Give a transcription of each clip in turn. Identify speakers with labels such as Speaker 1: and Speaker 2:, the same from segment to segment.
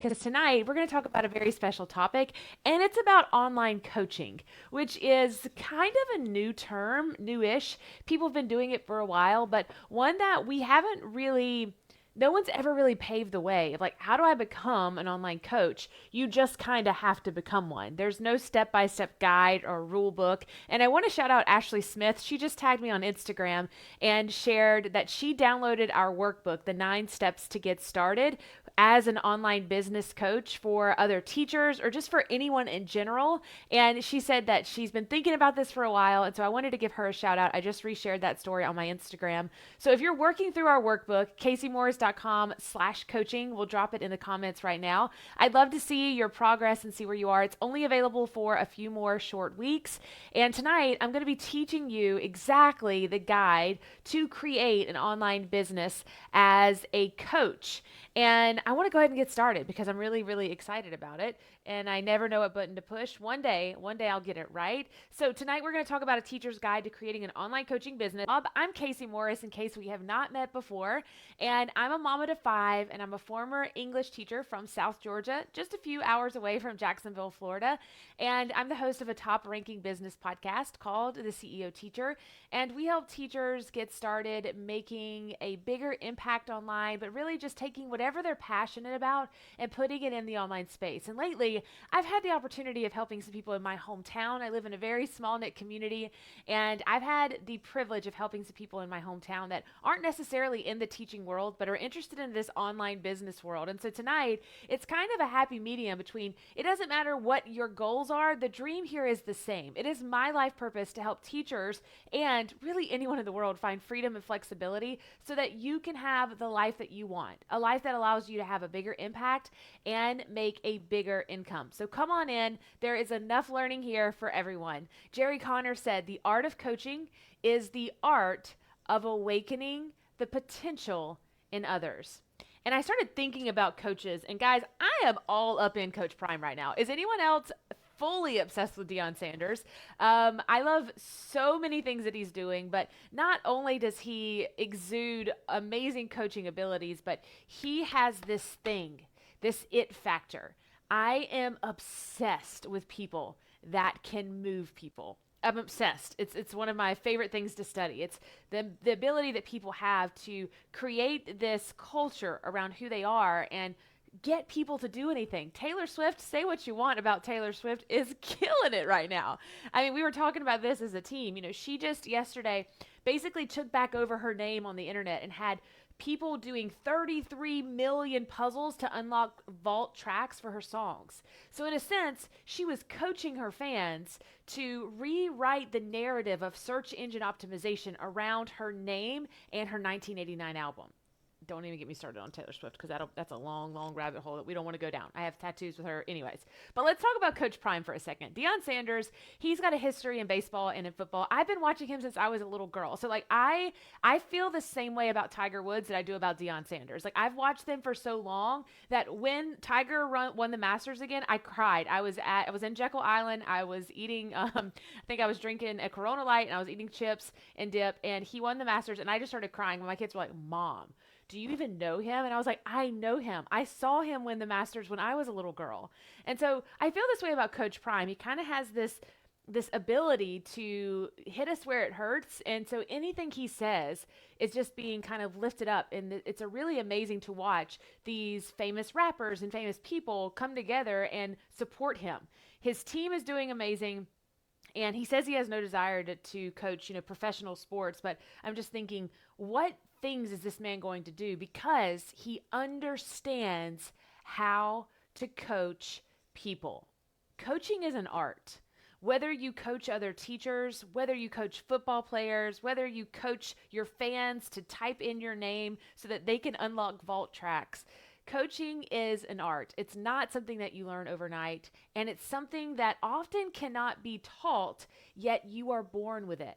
Speaker 1: because tonight we're going to talk about a very special topic, and it's about online coaching, which is kind of a new term, newish. People have been doing it for a while, but one that we haven't really. No one's ever really paved the way of like, how do I become an online coach? You just kind of have to become one. There's no step by step guide or rule book. And I want to shout out Ashley Smith. She just tagged me on Instagram and shared that she downloaded our workbook, The 9 Steps to Get Started, as an online business coach for other teachers or just for anyone in general. And she said that she's been thinking about this for a while. And so I wanted to give her a shout out. I just reshared that story on my Instagram. So if you're working through our workbook, caseymorris.com/coaching, we'll drop it in the comments right now. I'd love to see your progress and see where you are. It's only available for a few more short weeks. And tonight I'm going to be teaching you exactly the guide to create an online business as a coach. And I want to go ahead and get started because I'm really, really excited about it. And I never know what button to push. One day I'll get it right. So tonight we're going to talk about a teacher's guide to creating an online coaching business. I'm Casey Morris, in case we have not met before. And I'm a mama to five, and I'm a former English teacher from South Georgia, just a few hours away from Jacksonville, Florida. And I'm the host of a top ranking business podcast called The CEO Teacher. And we help teachers get started making a bigger impact online, but really just taking whatever they're passionate about and putting it in the online space. And lately, I've had the opportunity of helping some people in my hometown. I live in a very small knit community, and I've had the privilege of helping some people in my hometown that aren't necessarily in the teaching world, but are interested in this online business world. And so tonight, it's kind of a happy medium between it doesn't matter what your goals are, the dream here is the same. It is my life purpose to help teachers and really anyone in the world find freedom and flexibility so that you can have the life that you want, a life that allows you to have a bigger impact and make a bigger income. So come on in. There is enough learning here for everyone. Jerry Conner said, "The art of coaching is the art of awakening the potential in others." And I started thinking about coaches, and guys, I am all up in Coach Prime right now. Is anyone else fully obsessed with Deion Sanders? I love so many things that he's doing, but not only does he exude amazing coaching abilities, but he has this thing, this it factor. I am obsessed with people that can move people. I'm obsessed. It's one of my favorite things to study. It's the ability that people have to create this culture around who they are and get people to do anything. Taylor Swift, say what you want about Taylor Swift, is killing it right now. I mean, we were talking about this as a team. You know, she just yesterday basically took back over her name on the internet and had people doing 33 million puzzles to unlock vault tracks for her songs. So, in a sense, she was coaching her fans to rewrite the narrative of search engine optimization around her name and her 1989 album. Don't even get me started on Taylor Swift because that's a long, long rabbit hole that we don't want to go down. I have tattoos with her anyways. But let's talk about Coach Prime for a second. Deion Sanders, he's got a history in baseball and in football. I've been watching him since I was a little girl. So like I feel the same way about Tiger Woods that I do about Deion Sanders. Like I've watched them for so long that when Tiger won the Masters again, I cried. I was in Jekyll Island. I was eating I think I was drinking a Corona Light and I was eating chips and dip, and he won the Masters, and I just started crying. My kids were like, "Mom, do you even know him?" And I was like, I know him. I saw him win the Masters when I was a little girl. And so I feel this way about Coach Prime. He kind of has this ability to hit us where it hurts. And so anything he says is just being kind of lifted up. And it's a really amazing to watch these famous rappers and famous people come together and support him. His team is doing amazing. And he says he has no desire to coach, professional sports. But I'm just thinking, what things is this man going to do? Because he understands how to coach people. Coaching is an art. Whether you coach other teachers, whether you coach football players, whether you coach your fans to type in your name so that they can unlock vault tracks, coaching is an art. It's not something that you learn overnight, and it's something that often cannot be taught, yet you are born with it.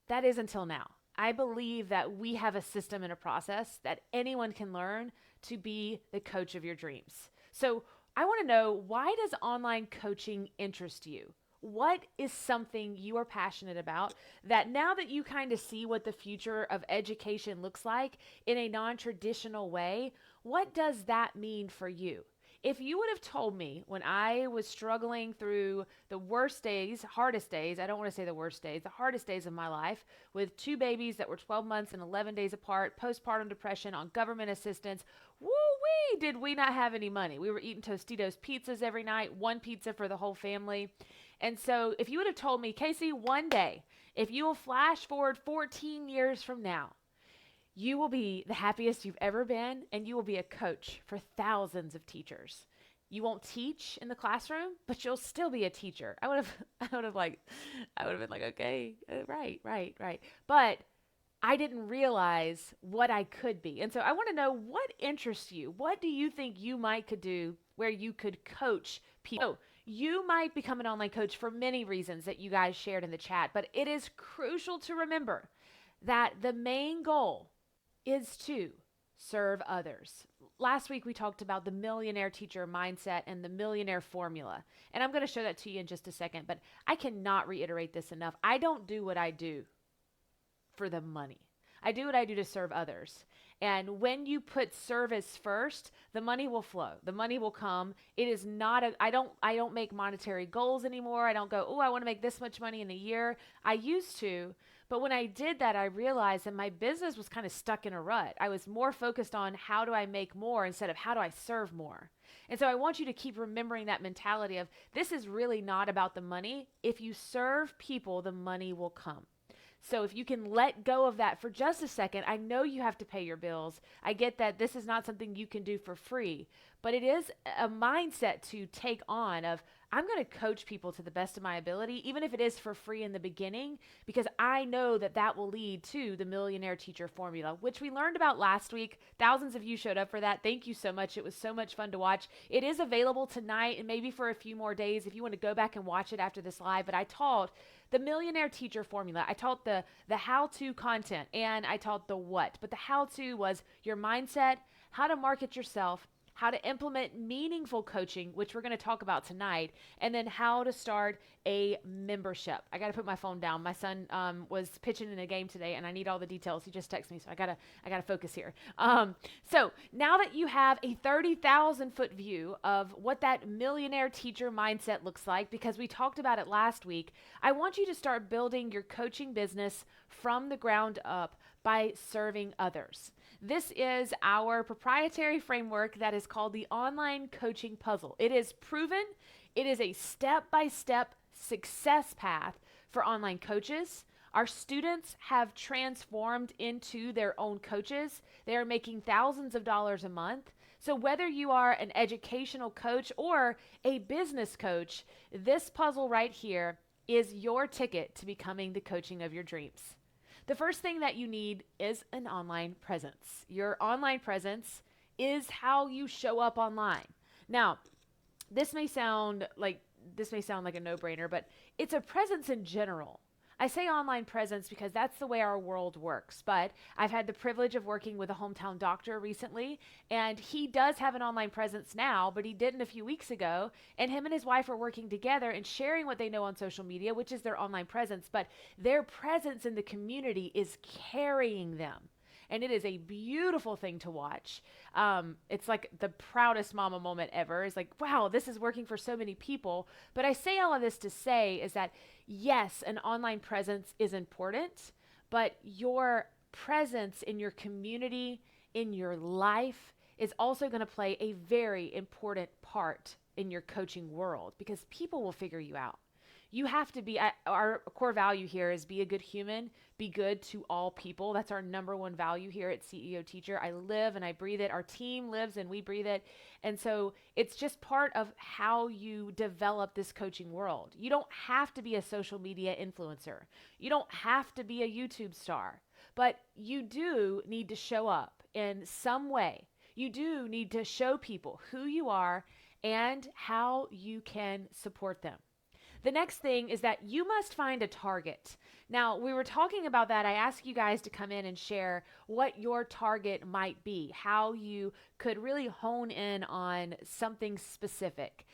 Speaker 1: That is until now. I believe that we have a system and a process that anyone can learn to be the coach of your dreams. So I want to know, why does online coaching interest you? What is something you are passionate about that now that you kind of see what the future of education looks like in a non-traditional way, what does that mean for you? If you would have told me when I was struggling through the worst days, hardest days, I don't want to say the worst days, the hardest days of my life with two babies that were 12 months and 11 days apart, postpartum depression on government assistance, woo wee, did we not have any money. We were eating Tostitos pizzas every night, one pizza for the whole family. And so if you would have told me, Casey, one day, if you will flash forward 14 years from now, you will be the happiest you've ever been, and you will be a coach for thousands of teachers. You won't teach in the classroom, but you'll still be a teacher. I would have been like, okay, right, right, right. But I didn't realize what I could be. And so I want to know, what interests you? What do you think you might could do where you could coach people? So you might become an online coach for many reasons that you guys shared in the chat, but it is crucial to remember that the main goal is to serve others. Last week we talked about the millionaire teacher mindset and the millionaire formula. And I'm going to show that to you in just a second, but I cannot reiterate this enough. I don't do what I do for the money. I do what I do to serve others. And when you put service first, the money will flow. The money will come. It is not I don't make monetary goals anymore. I don't go, "Oh, I want to make this much money in a year." I used to, but when I did that, I realized that my business was kind of stuck in a rut. I was more focused on how do I make more instead of how do I serve more. And so I want you to keep remembering that mentality of this is really not about the money. If you serve people, the money will come. So if you can let go of that for just a second, I know you have to pay your bills. I get that this is not something you can do for free, but it is a mindset to take on of I'm going to coach people to the best of my ability, even if it is for free in the beginning, because I know that that will lead to the millionaire teacher formula, which we learned about last week. Thousands of you showed up for that. Thank you so much. It was so much fun to watch. It is available tonight and maybe for a few more days if you want to go back and watch it after this live, but I taught the millionaire teacher formula. I taught the how-to content and I taught the what. But the how-to was your mindset, how to market yourself, how to implement meaningful coaching, which we're going to talk about tonight, and then how to start a membership. I got to put my phone down. My son was pitching in a game today, and I need all the details. He just texted me, so I gotta focus here. So now that you have a 30,000-foot view of what that millionaire teacher mindset looks like, because we talked about it last week, I want you to start building your coaching business from the ground up by serving others. This is our proprietary framework that is called the Online Coaching Puzzle. It is proven. It is a step-by-step success path for online coaches. Our students have transformed into their own coaches. They are making thousands of dollars a month. So whether you are an educational coach or a business coach, this puzzle right here is your ticket to becoming the coaching of your dreams. The first thing that you need is an online presence. Your online presence is how you show up online. Now, this may sound like a no-brainer, but it's a presence in general. I say online presence because that's the way our world works, but I've had the privilege of working with a hometown doctor recently, and he does have an online presence now, but he didn't a few weeks ago, and him and his wife are working together and sharing what they know on social media, which is their online presence, but their presence in the community is carrying them. And it is a beautiful thing to watch. It's like the proudest mama moment ever. It's like, wow, this is working for so many people. But I say all of this to say is that, yes, an online presence is important, but your presence in your community, in your life, is also going to play a very important part in your coaching world because people will figure you out. You have to be, our core value here is be a good human, be good to all people. That's our number one value here at CEO Teacher. I live and I breathe it. Our team lives and we breathe it. And so it's just part of how you develop this coaching world. You don't have to be a social media influencer. You don't have to be a YouTube star, but you do need to show up in some way. You do need to show people who you are and how you can support them. The next thing is that you must find a target. Now, we were talking about that. I asked you guys to come in and share what your target might be, how you could really hone in on something specific.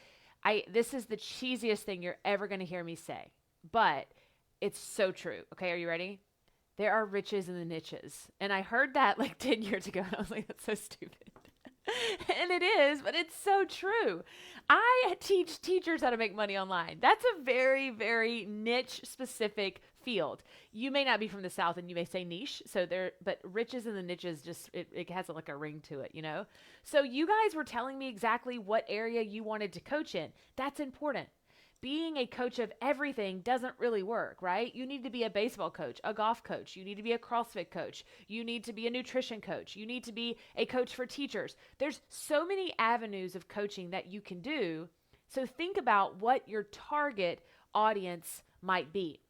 Speaker 1: This is the cheesiest thing you're ever going to hear me say, but it's so true. Okay, are you ready? There are riches in the niches. And I heard that like 10 years ago, and I was like, that's so stupid. And it is, but it's so true. I teach teachers how to make money online. That's a very, very niche specific field. You may not be from the South and you may say niche. So there, but riches and the niches just, it has like a ring to it, you know? So you guys were telling me exactly what area you wanted to coach in. That's important. Being a coach of everything doesn't really work, right? You need to be a baseball coach, a golf coach. You need to be a CrossFit coach. You need to be a nutrition coach. You need to be a coach for teachers. There's so many avenues of coaching that you can do. So think about what your target audience might be.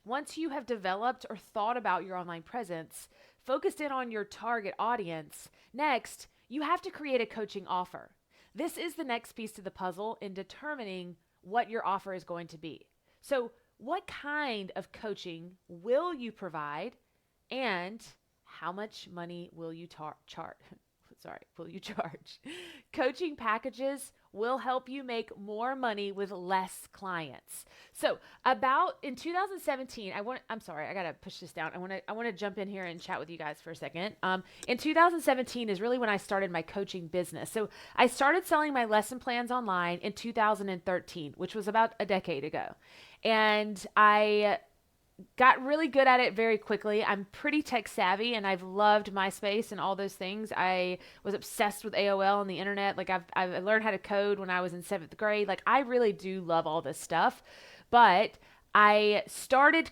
Speaker 1: Once you have developed or thought about your online presence, focused in on your target audience, next, you have to create a coaching offer. This is the next piece to the puzzle in determining what your offer is going to be. So, what kind of coaching will you provide, and how much money will you charge? Will you charge? Coaching packages will help you make more money with less clients. So, about in 2017, I got to push this down. I want to jump in here and chat with you guys for a second. In 2017 is really when I started my coaching business. So, I started selling my lesson plans online in 2013, which was about a decade ago. And I got really good at it very quickly. I'm pretty tech savvy and I've loved MySpace and all those things. I was obsessed with AOL and the internet. Like I've learned how to code when I was in 7th grade. Like I really do love all this stuff. But I started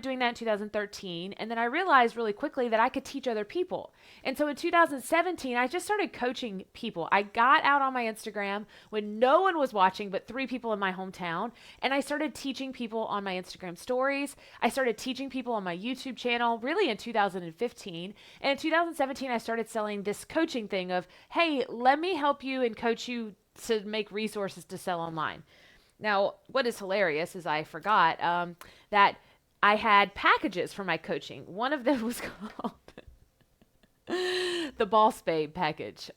Speaker 1: doing that in 2013, and then I realized really quickly that I could teach other people. And so in 2017, I just started coaching people. I got out on my Instagram when no one was watching but 3 people in my hometown, and I started teaching people on my Instagram stories. I started teaching people on my YouTube channel really in 2015. And in 2017, I started selling this coaching thing of, "Hey, let me help you and coach you to make resources to sell online." Now, what is hilarious is I forgot that I had packages for my coaching. One of them was called the Boss Babe package.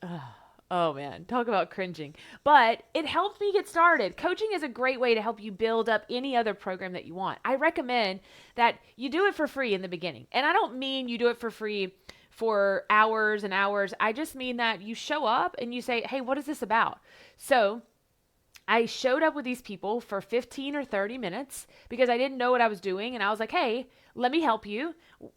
Speaker 1: Oh man, talk about cringing. But it helped me get started. Coaching is a great way to help you build up any other program that you want. I recommend that you do it for free in the beginning. And I don't mean you do it for free for hours and hours. I just mean that you show up and you say, "Hey, what is this about?" So I showed up with these people for 15 or 30 minutes because I didn't know what I was doing. And I was like, "Hey, let me help you.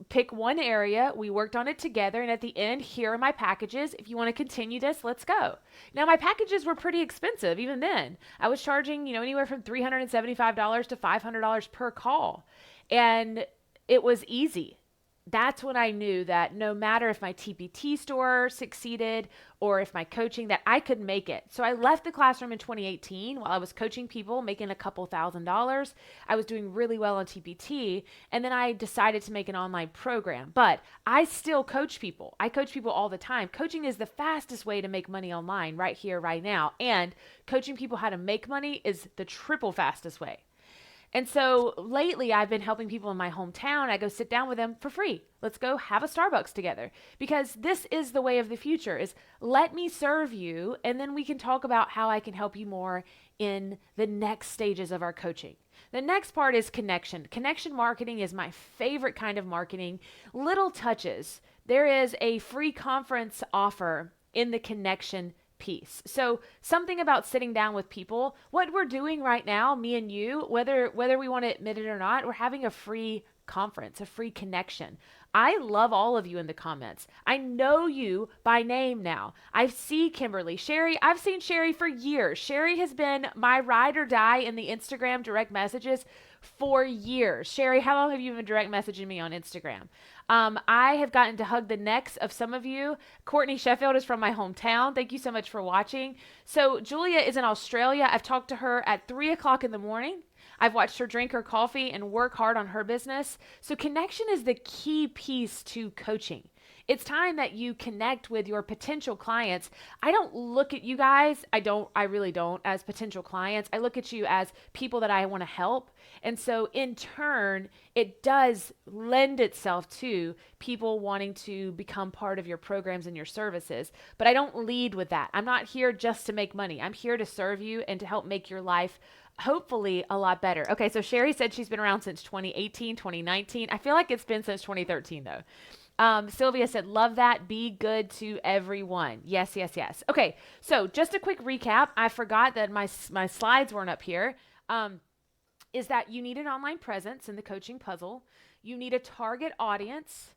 Speaker 1: Pick one area." We worked on it together. And at the end, here are my packages. If you want to continue this, let's go. Now, my packages were pretty expensive even then. I was charging, anywhere from $375 to $500 per call. And it was easy. That's when I knew that no matter if my TPT store succeeded or if my coaching, that I could make it. So I left the classroom in 2018 while I was coaching people, making a couple $1,000s. I was doing really well on TPT. And then I decided to make an online program. But I still coach people. I coach people all the time. Coaching is the fastest way to make money online right here, right now. And coaching people how to make money is the triple fastest way. And so lately I've been helping people in my hometown. I go sit down with them for free. Let's go have a Starbucks together, because this is the way of the future, is let me serve you. And then we can talk about how I can help you more in the next stages of our coaching. The next part is connection. Connection marketing is my favorite kind of marketing. Little touches. There is a free conference offer in the connection piece. So something about sitting down with people. What we're doing right now, me and you, whether we want to admit it or not, we're having a free conference, a free connection. I love all of you in the comments. I know you by name now. I see Kimberly, Sherry. I've seen Sherry for years. Sherry has been my ride or die in the Instagram direct messages for years. Sherry, how long have you been direct messaging me on Instagram? I have gotten to hug the necks of some of you. Courtney Sheffield is from my hometown. Thank you so much for watching. So Julia is in Australia. I've talked to her at 3 o'clock in the morning. I've watched her drink her coffee and work hard on her business. So connection is the key piece to coaching. It's time that you connect with your potential clients. I don't look at you guys, I really don't, as potential clients. I look at you as people that I want to help. And so in turn, it does lend itself to people wanting to become part of your programs and your services. But I don't lead with that. I'm not here just to make money. I'm here to serve you and to help make your life hopefully a lot better. Okay, so Sherry said she's been around since 2018, 2019. I feel like it's been since 2013 though. Sylvia said, love that. Be good to everyone. Yes, yes, yes. Okay, so just a quick recap. I forgot that my slides weren't up here. Um, is that you need an online presence in the coaching puzzle. You need a target audience.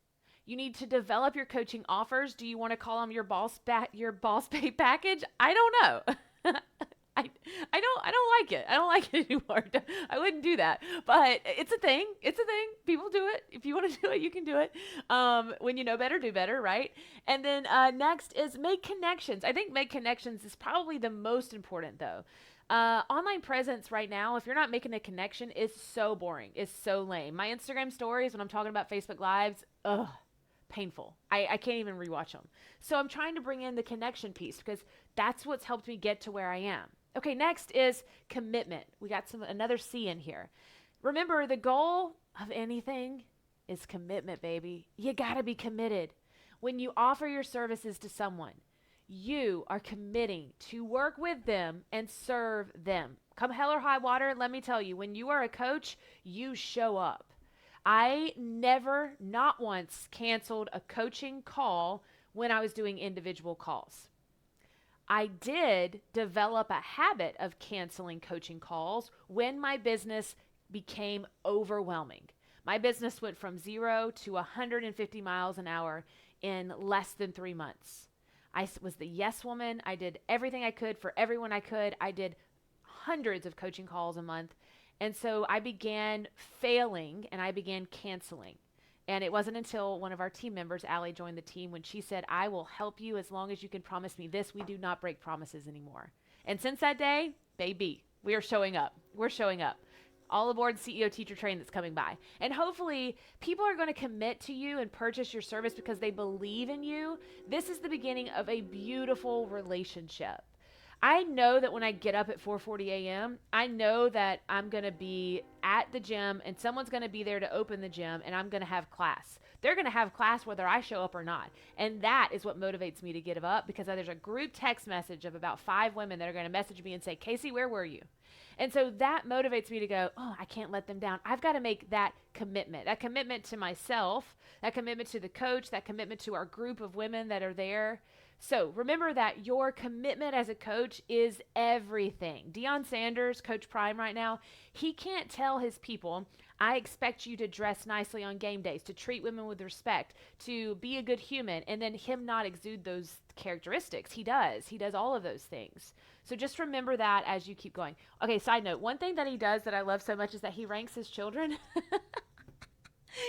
Speaker 1: You need to develop your coaching offers. Do you want to call them your boss pay package? I don't know. I don't like it. I don't like it anymore. I wouldn't do that. But it's a thing. It's a thing. People do it. If you want to do it, you can do it. When you know better, do better, right? And then next is make connections. I think make connections is probably the most important though. Online presence right now, if you're not making a connection, is so boring. It's so lame. My Instagram stories, when I'm talking about Facebook Lives, ugh, painful. I can't even rewatch them. So I'm trying to bring in the connection piece because that's what's helped me get to where I am. Okay, next is commitment. We got another C in here. Remember, the goal of anything is commitment, baby. You got to be committed. When you offer your services to someone, you are committing to work with them and serve them. Come hell or high water, let me tell you, when you are a coach, you show up. I never, not once, canceled a coaching call when I was doing individual calls. I did develop a habit of canceling coaching calls when my business became overwhelming. My business went from 0 to 150 miles an hour in less than 3 months. I was the yes woman. I did everything I could for everyone I could. I did hundreds of coaching calls a month. And so I began failing and I began canceling. And it wasn't until one of our team members, Allie, joined the team when she said, I will help you as long as you can promise me this. We do not break promises anymore. And since that day, baby, we are showing up. We're showing up. All aboard CEO Teacher Train that's coming by. And hopefully people are going to commit to you and purchase your service because they believe in you. This is the beginning of a beautiful relationship. I know that when I get up at 4:40 a.m., I know that I'm going to be at the gym and someone's going to be there to open the gym and I'm going to have class. They're going to have class whether I show up or not. And that is what motivates me to get up because there's a group text message of about 5 women that are going to message me and say, Casey, where were you? And so that motivates me to go, oh, I can't let them down. I've got to make that commitment to myself, that commitment to the coach, that commitment to our group of women that are there. So remember that your commitment as a coach is everything. Deion Sanders, Coach Prime right now, he can't tell his people, I expect you to dress nicely on game days, to treat women with respect, to be a good human, and then him not exude those characteristics. He does. He does all of those things. So just remember that as you keep going. Okay, side note, one thing that he does that I love so much is that he ranks his children.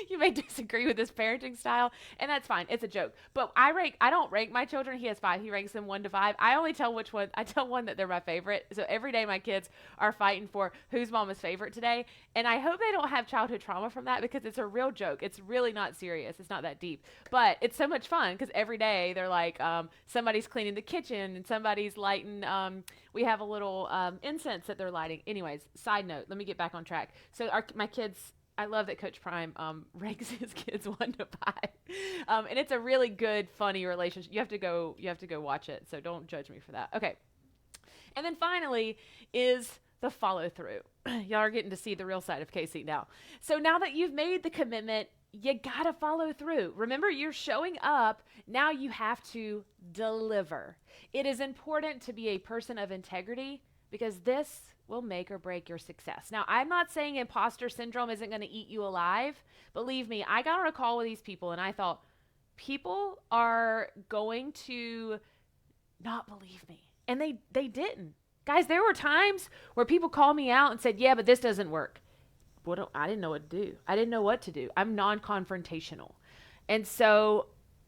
Speaker 1: You may disagree with his parenting style, and that's fine. It's a joke. But I don't rank my children. He has 5. He ranks them 1 to 5. I only tell which one. I tell one that they're my favorite. So every day my kids are fighting for who's mama's favorite today. And I hope they don't have childhood trauma from that because it's a real joke. It's really not serious. It's not that deep. But it's so much fun because every day they're like, somebody's cleaning the kitchen and somebody's lighting, we have a little incense that they're lighting. Anyways, side note, let me get back on track. So my kids, I love that Coach Prime ranks his kids 1 to 5, and it's a really good, funny relationship. You have to go watch it. So don't judge me for that. Okay, and then finally is the follow through. Y'all are getting to see the real side of Casey now. So now that you've made the commitment, you gotta follow through. Remember, you're showing up. Now you have to deliver. It is important to be a person of integrity because this will make or break your success. Now, I'm not saying imposter syndrome isn't going to eat you alive. Believe me, I got on a call with these people and I thought, people are going to not believe me. And they didn't. Guys, there were times where people called me out and said, yeah, but this doesn't work. I didn't know what to do. I didn't know what to do. I'm non-confrontational. And so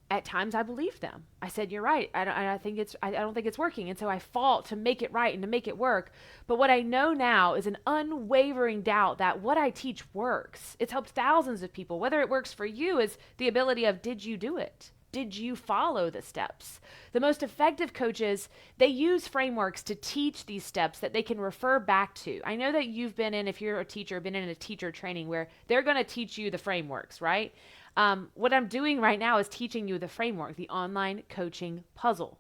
Speaker 1: at times I believed them. I said, you're right. I don't think it's working. And so I fought to make it right and to make it work. But what I know now is an unwavering doubt that what I teach works. It's helped thousands of people. Whether it works for you is the ability of, did you do it? Did you follow the steps? The most effective coaches, they use frameworks to teach these steps that they can refer back to. I know that you've been in, if you're a teacher, been in a teacher training where they're going to teach you the frameworks, right? What I'm doing right now is teaching you the framework, the online coaching puzzle.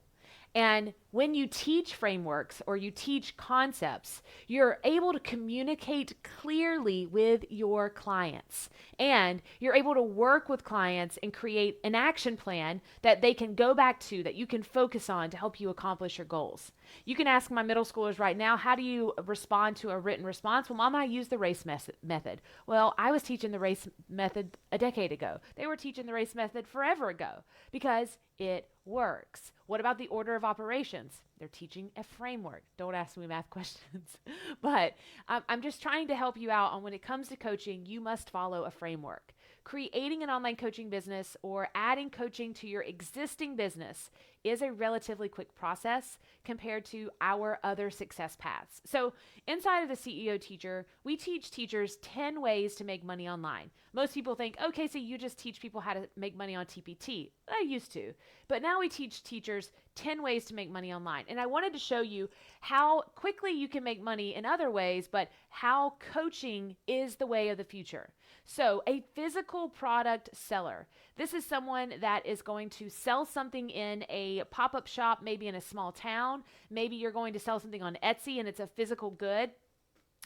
Speaker 1: And When you teach frameworks or you teach concepts, you're able to communicate clearly with your clients, and you're able to work with clients and create an action plan that they can go back to, that you can focus on to help you accomplish your goals. You can ask my middle schoolers right now, how do you respond to a written response? Well, Mama, I use the RACE method. Well, I was teaching the RACE method a decade ago. They were teaching the RACE method forever ago because it works. What about the order of operations? They're teaching a framework. Don't ask me math questions. But I'm just trying to help you out on when it comes to coaching, you must follow a framework. Creating an online coaching business or adding coaching to your existing business is a relatively quick process compared to our other success paths. So inside of the CEO Teacher, we teach teachers 10 ways to make money online. Most people think, oh, Casey, you just teach people how to make money on TPT. I used to. But now we teach teachers 10 ways to make money online. And I wanted to show you how quickly you can make money in other ways, but how coaching is the way of the future. So a physical product seller. This is someone that is going to sell something in a pop-up shop, maybe in a small town. Maybe you're going to sell something on Etsy and it's a physical good.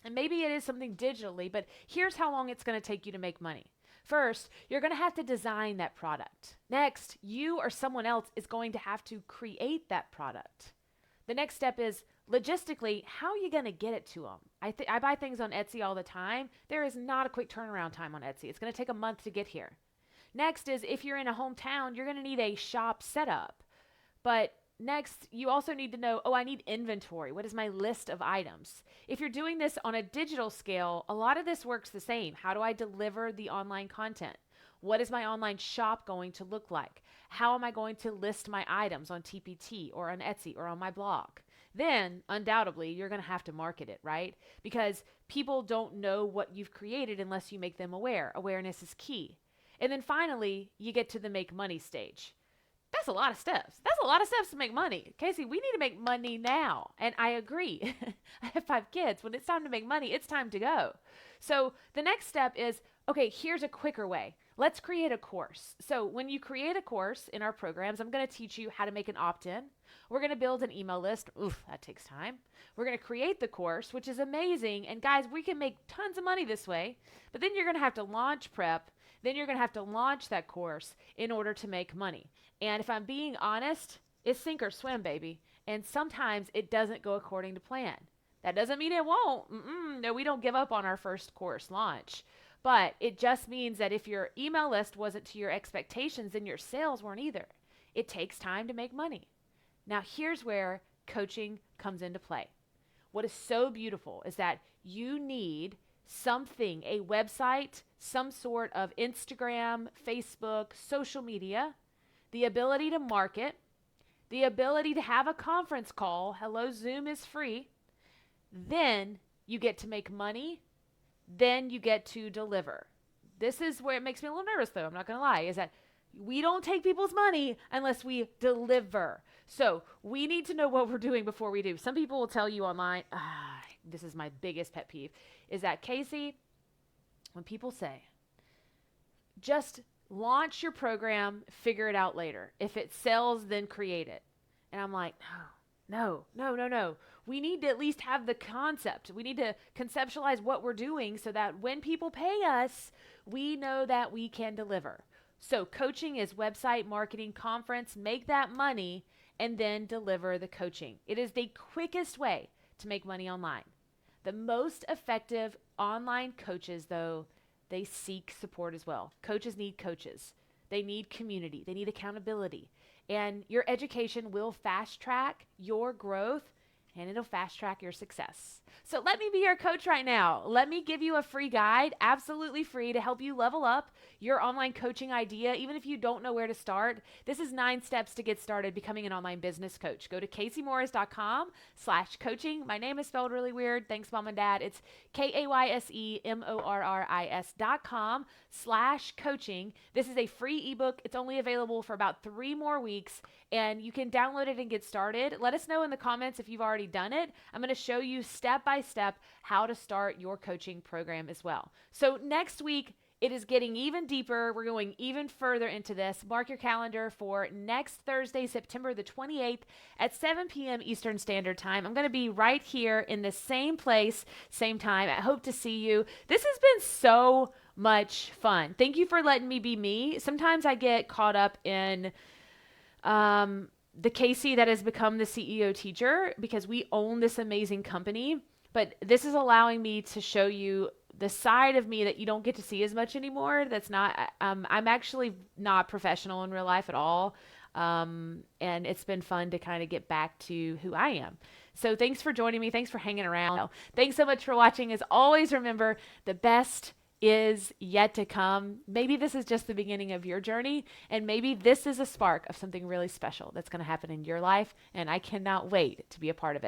Speaker 1: And maybe it is something digitally, but here's how long it's going to take you to make money. First, you're going to have to design that product. Next, you or someone else is going to have to create that product. The next step is logistically, how are you going to get it to them? I buy things on Etsy all the time. There is not a quick turnaround time on Etsy. It's going to take a month to get here. Next is if you're in a hometown, you're going to need a shop setup. But next, you also need to know, I need inventory. What is my list of items? If you're doing this on a digital scale, a lot of this works the same. How do I deliver the online content? What is my online shop going to look like? How am I going to list my items on TPT or on Etsy or on my blog? Then, undoubtedly, you're going to have to market it, right? Because people don't know what you've created unless you make them aware. Awareness is key. And then finally, you get to the make money stage. That's a lot of steps. That's a lot of steps to make money. Casey, we need to make money now. And I agree. I have 5 kids. When it's time to make money, it's time to go. So the next step is, okay, here's a quicker way. Let's create a course. So when you create a course in our programs, I'm going to teach you how to make an opt-in. We're going to build an email list. Oof, that takes time. We're going to create the course, which is amazing. And guys, we can make tons of money this way. But then you're going to have to launch prep. Then you're going to have to launch that course in order to make money. And if I'm being honest, it's sink or swim, baby. And sometimes it doesn't go according to plan. That doesn't mean it won't. No, we don't give up on our first course launch. But it just means that if your email list wasn't to your expectations, then your sales weren't either. It takes time to make money. Now, here's where coaching comes into play. What is so beautiful is that you need something, a website, some sort of Instagram, Facebook, social media, the ability to market, the ability to have a conference call. Hello, Zoom is free. Then you get to make money. Then you get to deliver. This is where it makes me a little nervous, though. I'm not going to lie, is that we don't take people's money unless we deliver. So we need to know what we're doing before we do. Some people will tell you online, this is my biggest pet peeve, is that, Casey, when people say, just launch your program, figure it out later. If it sells, then create it. And I'm like, no. We need to at least have the concept. We need to conceptualize what we're doing so that when people pay us, we know that we can deliver. So coaching is website, marketing, conference, make that money, and then deliver the coaching. It is the quickest way to make money online. The most effective online coaches, though, they seek support as well. Coaches need coaches. They need community. They need accountability. And your education will fast track your growth, and it'll fast track your success. So let me be your coach right now. Let me give you a free guide, absolutely free, to help you level up your online coaching idea, even if you don't know where to start. This is 9 steps to get started becoming an online business coach. Go to CaseyMorris.com/coaching. My name is spelled really weird. Thanks, Mom and Dad. It's KAYSEMORRIS.com/coaching. This is a free ebook. It's only available for about 3 more weeks, and you can download it and get started. Let us know in the comments if you've already done it. I'm going to show you step by step how to start your coaching program as well. So next week It is getting even deeper. We're going even further into this. Mark your calendar for next Thursday, September the 28th at 7 p.m. Eastern Standard Time. I'm going to be right here in the same place, same time. I hope to see you. This has been so much fun. Thank you for letting me be me. Sometimes I get caught up in the Casey that has become the CEO teacher because we own this amazing company. But this is allowing me to show you the side of me that you don't get to see as much anymore. That's not, I'm actually not professional in real life at all. And it's been fun to kind of get back to who I am. So thanks for joining me. Thanks for hanging around. Thanks so much for watching. As always, remember the best is yet to come. Maybe this is just the beginning of your journey, and maybe this is a spark of something really special that's going to happen in your life, and I cannot wait to be a part of it.